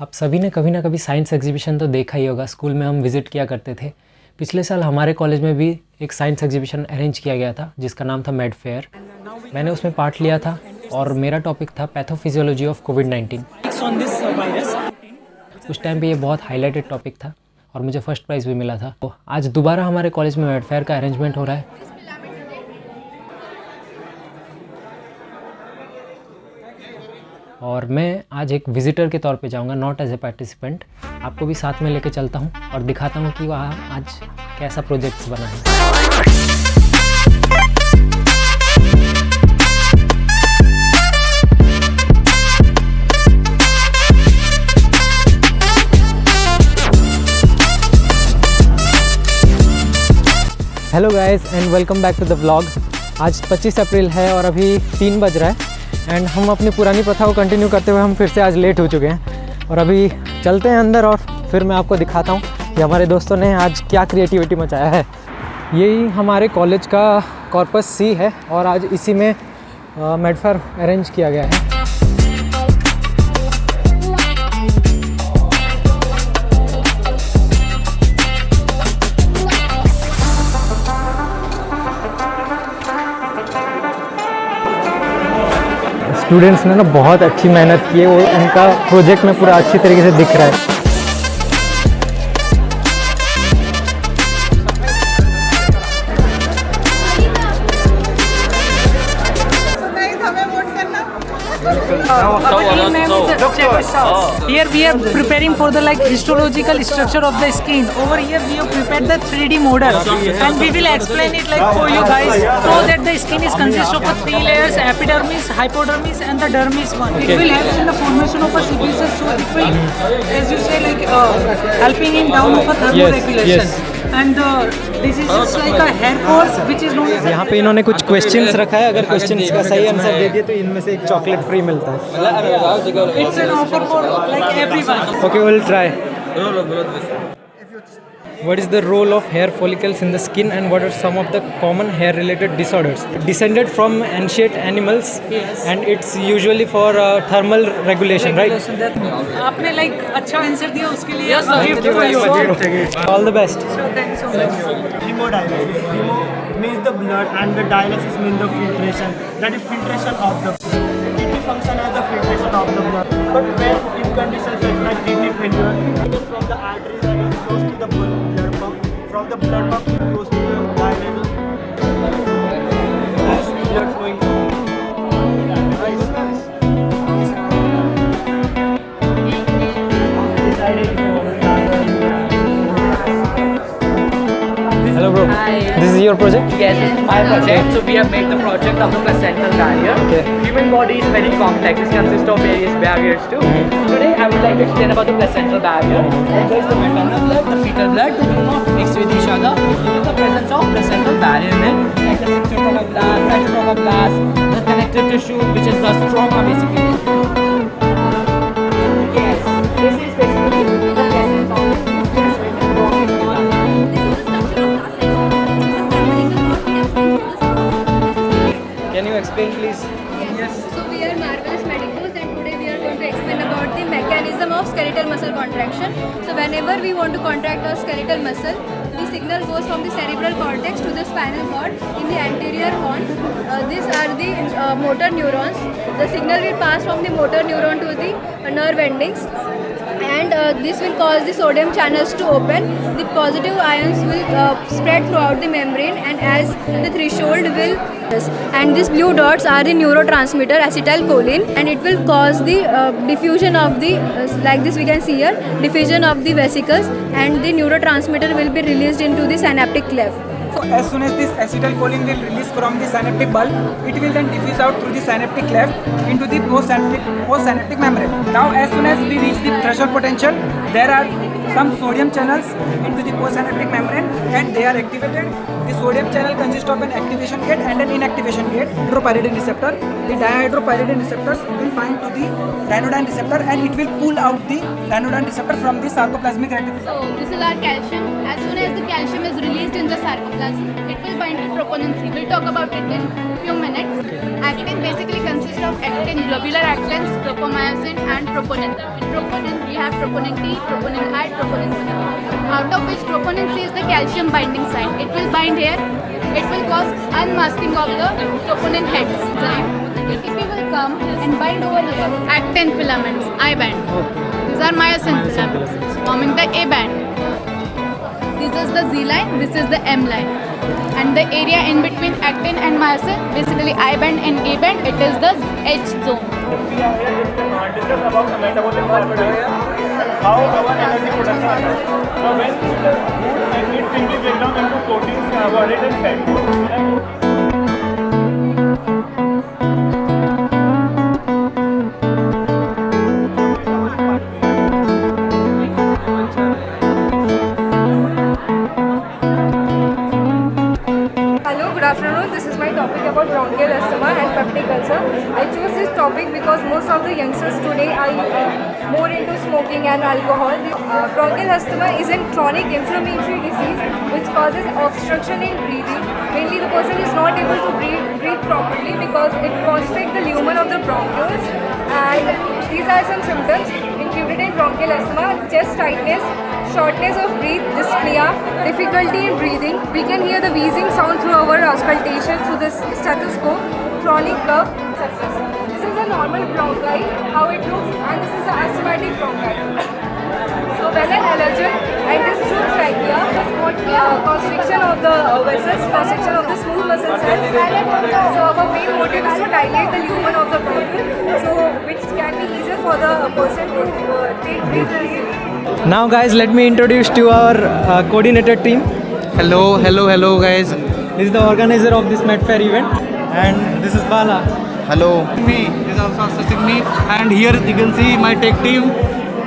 आप सभी ने कभी ना कभी साइंस एग्जीबिशन तो देखा ही होगा। स्कूल में हम विज़िट किया करते थे। पिछले साल हमारे कॉलेज में भी एक साइंस एग्जीबिशन अरेंज किया गया था जिसका नाम था मेड फेयर। मैंने उसमें पार्ट लिया था और मेरा टॉपिक था पैथोफिजियोलॉजी ऑफ कोविड-19। उस टाइम पे ये बहुत हाईलाइटेड टॉपिक था और मुझे फर्स्ट प्राइज़ भी मिला था। तो आज दोबारा हमारे कॉलेज में मेड फेयर का अरेंजमेंट हो रहा है और मैं आज एक विज़िटर के तौर पे जाऊंगा, नॉट एज ए पार्टिसिपेंट। आपको भी साथ में लेके चलता हूं और दिखाता हूं कि वहाँ आज कैसा प्रोजेक्ट्स बना है। Hello guys and welcome back to the vlog. आज 25 अप्रैल है और अभी 3 बज रहा है एंड हम अपनी पुरानी प्रथा को कंटिन्यू करते हुए हम फिर से आज लेट हो चुके हैं और अभी चलते हैं अंदर और फिर मैं आपको दिखाता हूँ कि हमारे दोस्तों ने आज क्या क्रिएटिविटी मचाया है। यही हमारे कॉलेज का कॉर्पस सी है और आज इसी में मेड फेयर अरेंज किया गया है। स्टूडेंट्स ने ना बहुत अच्छी मेहनत की है, वो उनका प्रोजेक्ट में पूरा अच्छी तरीके से दिख रहा है। Here we are preparing for the histological structure of the skin. Over here we have prepared the 3D model and we will explain it for you guys so that the skin is consist of 3 layers: epidermis, hypodermis and the dermis one. It will help in the formation of a sebaceous, so it will, as you say, helping in down of a thermoregulation. And this is just like a hair force which is known as. यहाँ पे इन्होंने कुछ questions रखा है, अगर questions का सही answer दे दिए तो इनमें से एक चॉकलेट फ्री मिलता है। It's an offer for everyone. Okay, we'll try. What is the role of hair follicles in the skin and what are some of the common hair related disorders? Descended from ancient animals. Yes. And it's usually for thermal regulation, right? आपने अच्छा answer दिया उसके लिए gift for you. All the best. So thanks so much. Hemodialysis. Hemo means the blood and the dialysis means the filtration. That is filtration of the blood. Kidney function as the filtration of the blood. But when in conditions such like kidney failure, it is from the arteries and it goes to the blood pump. From the blood pump it goes to the dialysis. This blood flowing. Hello bro. Hi. This is your project? Yes, it's my project. So we have made the project of the placental barrier. Okay. Human body is very complex. It consists of various barriers too. Today I would like to explain about the placental barrier. There is the maternal blood, the fetal blood, they do not mix with each other due to the presence of placental barrier. Then like the cytoplasm, cytoplasm, the connective tissue, which is the stroma basically. Yes, this is basically the placental. Can you explain please? Yes. So we are Marvelous Medicos and today we are going to explain about the mechanism of skeletal muscle contraction. So whenever we want to contract our skeletal muscle, the signal goes from the cerebral cortex to the spinal cord in the anterior horn. These are the motor neurons. The signal will pass from the motor neuron to the nerve endings. And this will cause the sodium channels to open. The positive ions will spread throughout the membrane and as the threshold will, and these blue dots are the neurotransmitter acetylcholine and it will cause the diffusion of the like this we can see here, diffusion of the vesicles and the neurotransmitter will be released into the synaptic cleft. So as soon as this acetylcholine will release from the synaptic bulb, it will then diffuse out through the synaptic cleft into the postsynaptic membrane. Now as soon as we reach the threshold potential, there are some sodium channels into the postsynaptic membrane and they are activated. The sodium channel consists of an activation gate and an inactivation gate. Dihydropyridine receptor. The dihydropyridine receptors will bind to the ryanodine receptor and it will pull out the ryanodine receptor from the sarcoplasmic reticulum. So this is our calcium. As soon as the calcium is released in the sarcoplasm, it will bind to troponin C. We'll talk about it in few minutes. Actin basically consists of actin, globular actins, tropomyosin and troponin. In troponin we have troponin T, troponin I, troponin C. Out of which troponin C is the calcium binding site. It will bind here. It will cause unmasking of the troponin heads. ATP will come and bind over here. Actin filaments, I band. These are myosin filaments forming the A band. This is the Z line, this is the M line. And the area in between actin and myosin, basically I band and A band, it is the H zone. We are here to discuss about the metabolic pathway, how our energy production happens. So when the food and meat simply break down into proteins, carbohydrates and fat. Hello, good afternoon. This is my topic about bronchial asthma and peptic ulcer. I chose this topic because most of the youngsters today are more into smoking and alcohol. Bronchial asthma is a chronic inflammatory disease which causes obstruction in breathing. Mainly the person is not able to breathe properly because it constricts the lumen of the bronchioles. And these are some symptoms included in bronchial asthma: chest tightness, shortness of breath, dyspnea, difficulty in breathing. We can hear the wheezing sound through our auscultation through the stethoscope, chronic cough, sepsis. This is a normal bronchi, how it looks, and this is the asthmatic bronchi. So when an allergen enters through trachea, constriction of the vessels, constriction of the smooth muscle cells. So our main motive is to dilate the lumen of the bronchiole, so which can be easier for the person to take breath relief. Now guys, let me introduce to our coordinator team. Hello guys. This is the organizer of this MedFair event, and this is Bala. Hello. Me is also assisting me, and here you can see my tech team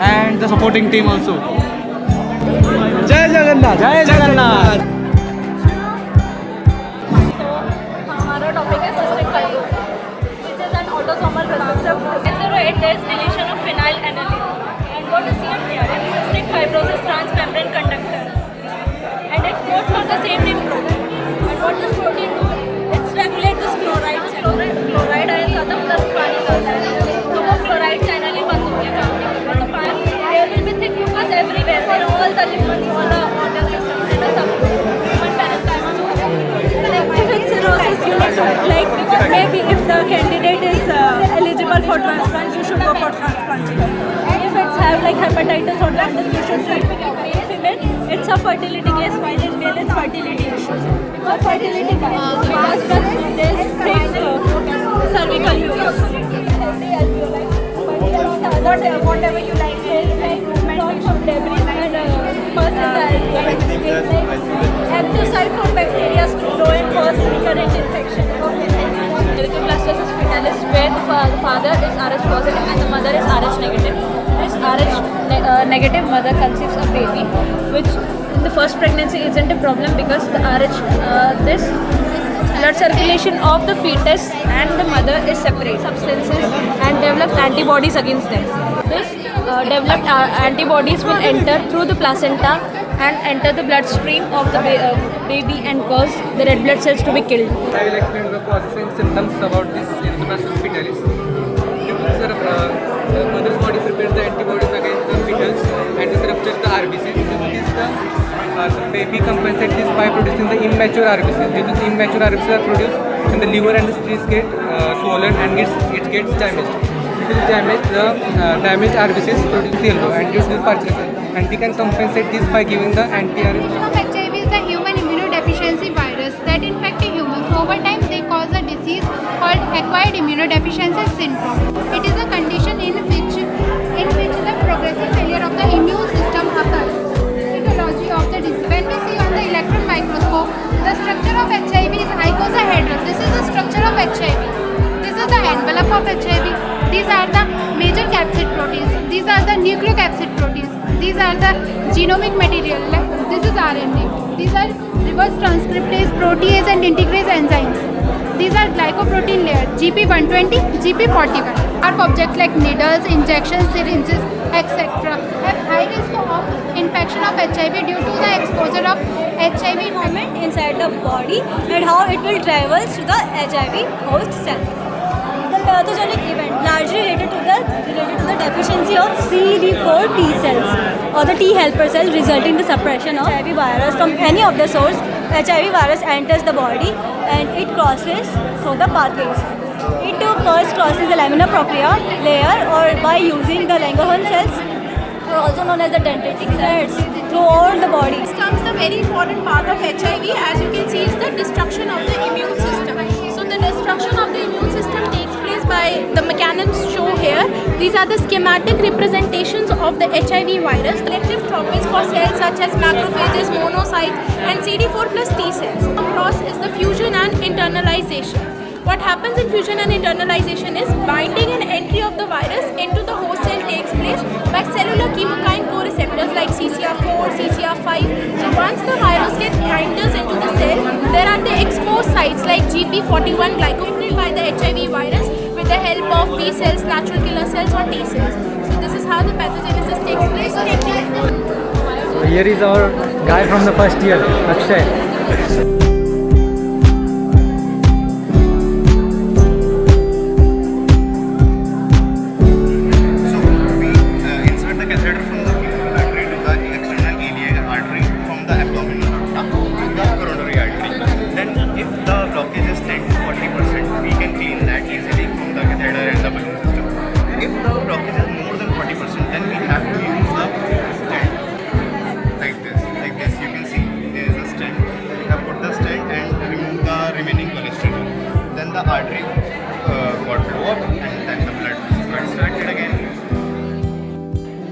and the supporting team also. Jai Jagannath! Jai Jagannath! हमारा topic है cystic fibrosis, which is an autosomal recessive disorder. It is deletion of phenylalanine. And what is here? It's cystic fibrosis transmembrane conductors. And it codes for the same name protein. And what does protein do? It regulates the chloride. Chloride आया था तब plus पानी आता है. तो वो chloride channel ही बंद हो गया. मतलब there will be thick mucus everywhere in all the ligaments, all the organ systems, in the human parenchyma. Selective cirrhosis unit, like maybe if the candidate is eligible for transplant, you should go for transplant. If it's have like hepatitis or jaundice, you should treat female. It's a fertility case, while in male it's fertility issues. It's a fertility case because there is thick cervical mucus. Whatever you like, movement from debris and pus in the alveoli. Active site for bacteria to grow and cause recurrent infection. Erythroblastoma fetalis, where the father is Rh positive and the mother is Rh negative. This Rh negative mother conceives a baby, which in the first pregnancy isn't a problem because the this blood circulation of the fetus and the mother is separate substances and develops antibodies against them. This developed antibodies will enter through the placenta and enter the bloodstream of the baby and cause the red blood cells to be killed. I will explain the causes and symptoms about this erythroblastoma fetalis. The mother's body prepares the antibodies against the fetus and this ruptures the RBCs. The baby compensates this by producing the immature RBCs. These immature RBCs are produced and the liver and the spleens get swollen and it gets damaged. If it is damaged, the damaged RBCs produce yellow and due to this partition. And we can compensate this by giving the anti-RBC. HIV is the human immunodeficiency virus that infects humans. Over time, they cause a disease called acquired immunodeficiency syndrome. It is a condition in which the progressive failure of the immune system occurs. Etiology of the disease. When we see on the electron microscope, the structure of HIV is icosahedral. This is the structure of HIV. This is the envelope of HIV. These are the major capsid proteins. These are the nucleocapsid proteins. These are the genomic material. This is RNA. These are reverse transcriptase, protease and integrase enzymes. these are glycoprotein layer GP120, GP41. Sharp objects like needles, injections, syringes, etc. have high risk of infection of HIV due to the exposure of HIV Environment inside the body and how it will travel to the HIV host cell. The pathogenic event largely related to the deficiency of CD4 T cells or the T helper cell, resulting in the suppression of HIV virus from any of the source. HIV virus enters the body and it crosses through the pathways. It first crosses the laminar propria layer or by using the Langerhans cells, or also known as the dendritic cells, throughout the body. This comes the very important part of HIV, as you can see, is the destruction of the immune system. So the destruction of the immune system takes place by the mechanisms shown here. These are the schematic representations of the HIV virus. Selective tropism for cells such as macrophages, monocytes and CD4 plus T cells. Across is the fusion and internalization. What happens in fusion and internalization is binding and entry of the virus into the host cell takes place by cellular chemokine co-receptors like CCR4, CCR5. So once the virus enters into the cell, there are the exposed sites like GP41 glycoprotein by the HIV virus with the help of B cells, natural killer cells or T cells. So this is how the pathogenesis takes place. So here is our guy from the first year, Akshay.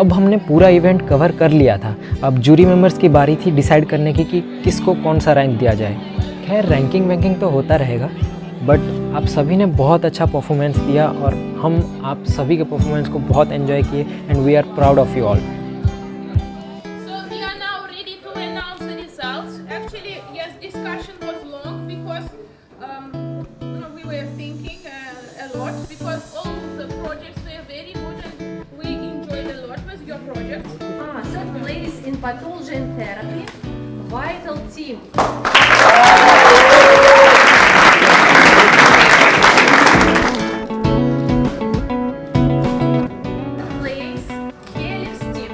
अब हमने पूरा event cover कर लिया था। अब jury members की बारी थी डिसाइड करने की कि किसको कौन सा रैंक दिया जाए। खैर रैंकिंग वैंकिंग तो होता रहेगा, बट आप सभी ने बहुत अच्छा परफॉर्मेंस दिया और हम आप सभी के परफॉर्मेंस को बहुत एंजॉय किए and we are proud of you all. So we are now ready to announce the results. Actually, yes, discussion was long because we were thinking a lot because all the projects were very good and we enjoyed a lot with your projects. Third place in pathology and therapy, vital team. Place, Helix team.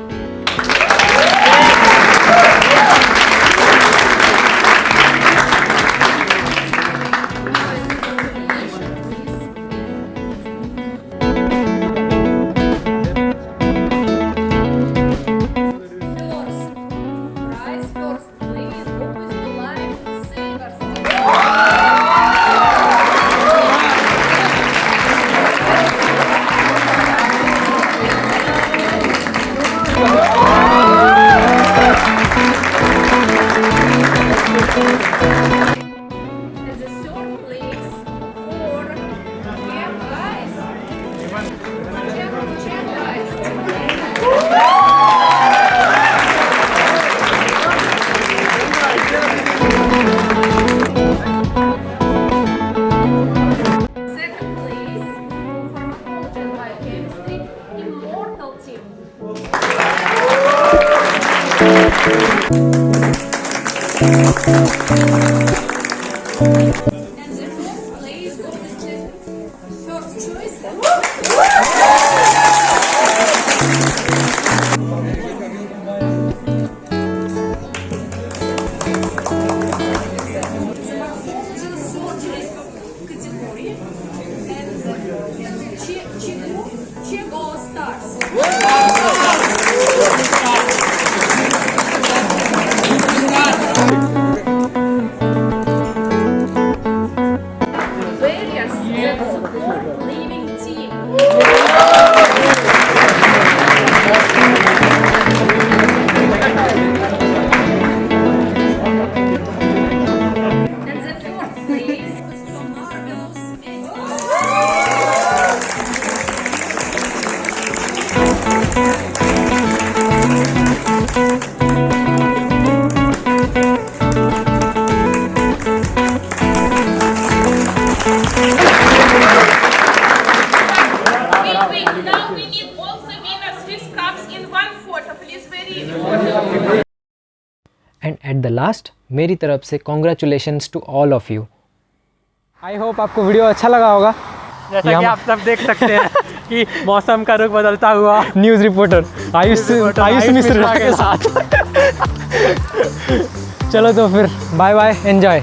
is very important. And at the last मेरी तरफ से congratulations to all of you. I hope आपको video अच्छा लगा होगा। जैसा कि आप सब देख सकते हैं कि मौसम का रुख बदलता हुआ न्यूज़ रिपोर्टर आयुष मिश्रा के साथ। चलो तो फिर बाय बाय, एंजॉय।